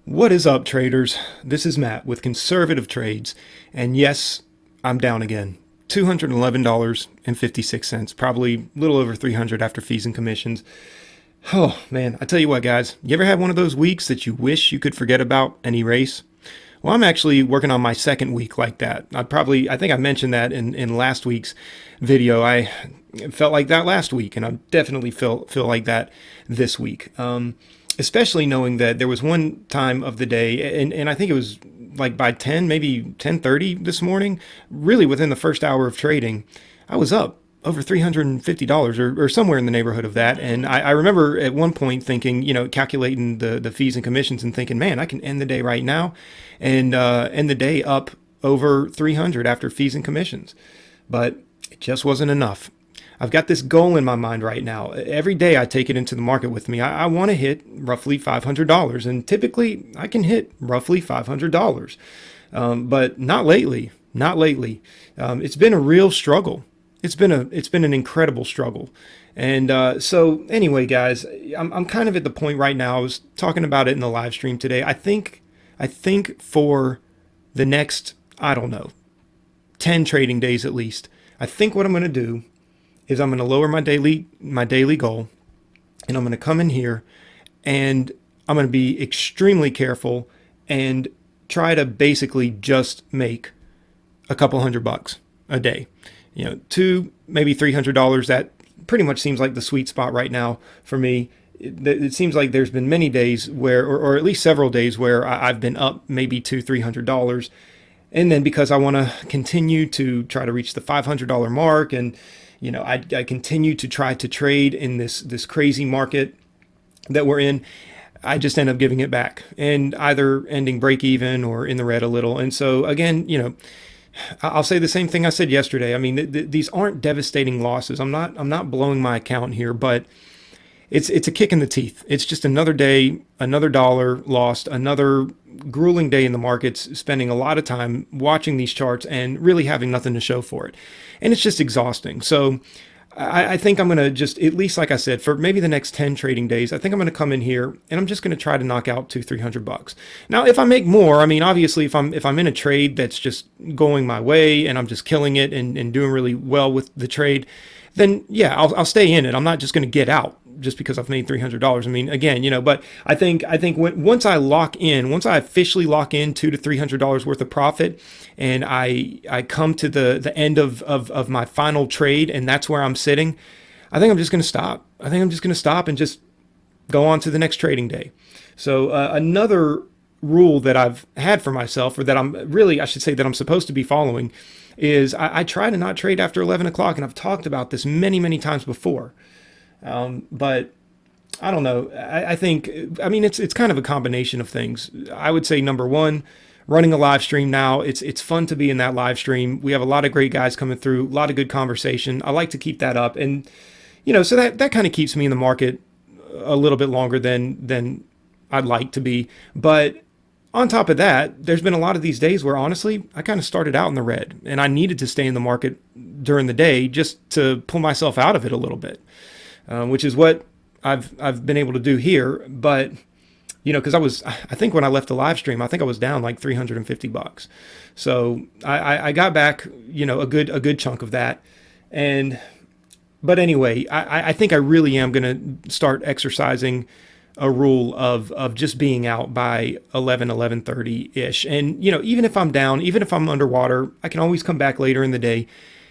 What is up, traders? This is Matt with Conservative Trades, and yes, I'm down again. $211.56, probably a little over 300 after fees and commissions. Oh man, I tell you what, guys, you ever had one of those weeks that you wish you could forget about and erase? Well, I'm actually working on my second week like that. I think I mentioned that in last week's video. I felt like that last week, and I definitely feel like that this week. Especially knowing that there was one time of the day, and I think it was like by 10, maybe 10:30 this morning, really within the first hour of trading, I was up over $350 or somewhere in the neighborhood of that. And I remember at one point thinking, calculating the fees and commissions and thinking, man, I can end the day right now and end the day up over 300 after fees and commissions. But it just wasn't enough. I've got this goal in my mind right now. Every day I take it into the market with me. I want to hit roughly $500, and typically I can hit roughly $500, but not lately. Not lately. It's been a real struggle. It's been an incredible struggle, and so anyway, guys, I'm kind of at the point right now. I was talking about it in the live stream today. I think for the next, I don't know, 10 trading days at least, I think what I'm going to do is I'm going to lower my daily goal, and I'm going to come in here and I'm going to be extremely careful and try to basically just make a couple $100 a day. Two, maybe $300. That pretty much seems like the sweet spot right now for me. It seems like there's been many days where, or at least several days where I've been up maybe $200-300. And then because I want to continue to try to reach the $500 mark, and I continue to try to trade in this crazy market that we're in, I just end up giving it back and either ending break even or in the red a little. And so again, I'll say the same thing I said yesterday. I mean, these aren't devastating losses. I'm not blowing my account here, but it's a kick in the teeth. It's just another day, another dollar lost, another grueling day in the markets, spending a lot of time watching these charts and really having nothing to show for it. And it's just exhausting. So I think I'm going to just, at least like I said, for maybe the next 10 trading days, I think I'm going to come in here and I'm just going to try to knock out $200-300. Now, if I make more, I mean, obviously if I'm in a trade that's just going my way and I'm just killing it and doing really well with the trade, then yeah, I'll stay in it. I'm not just going to get out just because I've made $300. I mean, again, but I think once I officially lock in $200-300 worth of profit, and I come to the end of my final trade, and that's where I'm sitting, I think I'm just going to stop. I think I'm just going to stop and just go on to the next trading day. So another rule that I've had for myself, or that I should say that I'm supposed to be following, is I try to not trade after 11 o'clock, and I've talked about this many times before. But I don't know. I think, it's kind of a combination of things. I would say number one, running a live stream now, it's fun to be in that live stream. We have a lot of great guys coming through, a lot of good conversation. I like to keep that up. And, so that kind of keeps me in the market a little bit longer than I'd like to be. But on top of that, there's been a lot of these days where honestly, I kind of started out in the red and I needed to stay in the market during the day just to pull myself out of it a little bit. Which is what I've been able to do here. But, because I think when I left the live stream, I think I was down like $350. So I got back, a good chunk of that. But anyway, I think I really am going to start exercising a rule of just being out by 11:30-ish. And, even if I'm down, even if I'm underwater, I can always come back later in the day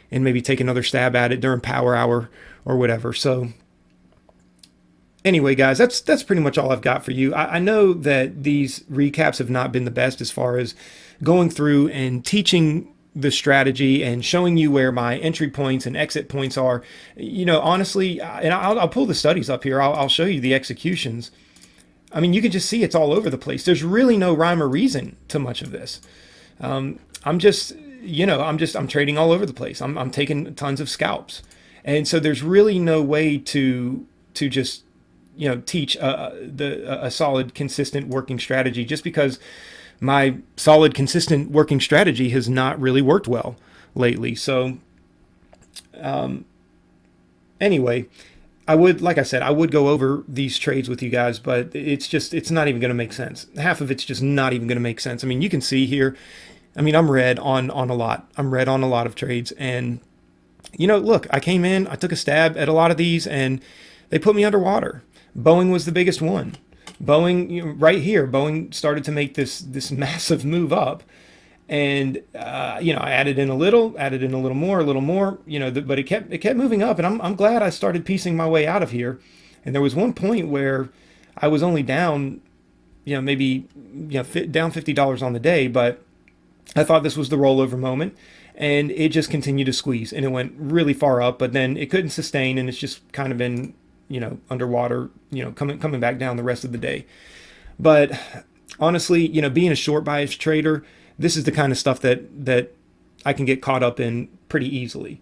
and maybe take another stab at it during power hour or whatever. So anyway, guys, that's pretty much all I've got for you. I know that these recaps have not been the best as far as going through and teaching the strategy and showing you where my entry points and exit points are. Honestly, and I'll pull the studies up here. I'll show you the executions. I mean, you can just see it's all over the place. There's really no rhyme or reason to much of this. I'm trading all over the place. I'm taking tons of scalps. And so there's really no way to just teach a solid, consistent working strategy, just because my solid, consistent working strategy has not really worked well lately. So anyway, I would, like I said, I would go over these trades with you guys, but it's not even going to make sense. Half of it's just not even going to make sense. I mean, you can see here, I mean, I'm red on a lot. I'm red on a lot of trades. And, look, I came in, I took a stab at a lot of these, and they put me underwater. Boeing was the biggest one. Boeing, right here, Boeing started to make this massive move up. And I added in a little more, but it kept moving up, and I'm glad I started piecing my way out of here. And there was one point where I was only down, maybe down $50 on the day, but I thought this was the rollover moment, and it just continued to squeeze, and it went really far up, but then it couldn't sustain, and it's just kind of been underwater, coming back down the rest of the day. But honestly, being a short bias trader, this is the kind of stuff that I can get caught up in pretty easily.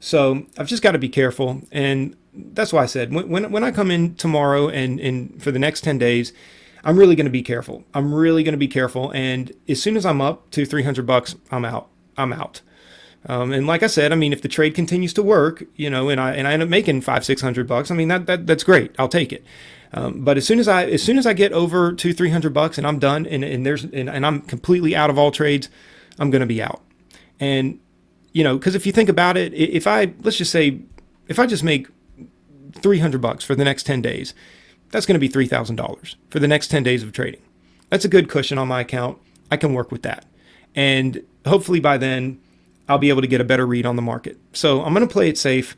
So I've just got to be careful. And that's why I said, when I come in tomorrow and for the next 10 days, I'm really going to be careful. I'm really going to be careful. And as soon as I'm up to $300, I'm out. I'm out. And like I said, I mean, if the trade continues to work, and I end up making $500-600, I mean, that's great. I'll take it. But as soon as I get over to $300 and I'm done, and I'm completely out of all trades, I'm going to be out. And because if you think about it, let's just say if I just make $300 for the next 10 days, that's going to be $3,000 for the next 10 days of trading. That's a good cushion on my account. I can work with that, and hopefully by then I'll be able to get a better read on the market. So I'm going to play it safe.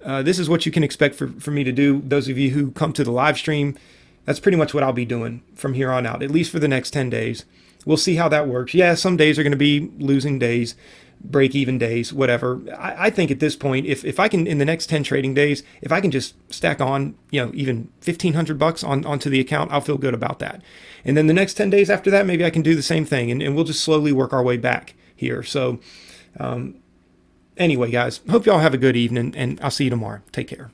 This is what you can expect for me to do. Those of you who come to the live stream, that's pretty much what I'll be doing from here on out, at least for the next 10 days. We'll see how that works. Yeah, some days are going to be losing days, break-even days, whatever. I think at this point, if I can, in the next 10 trading days, if I can just stack on, even $1,500 onto the account, I'll feel good about that. And then the next 10 days after that, maybe I can do the same thing, and we'll just slowly work our way back here. So, anyway, guys, hope y'all have a good evening, and I'll see you tomorrow. Take care.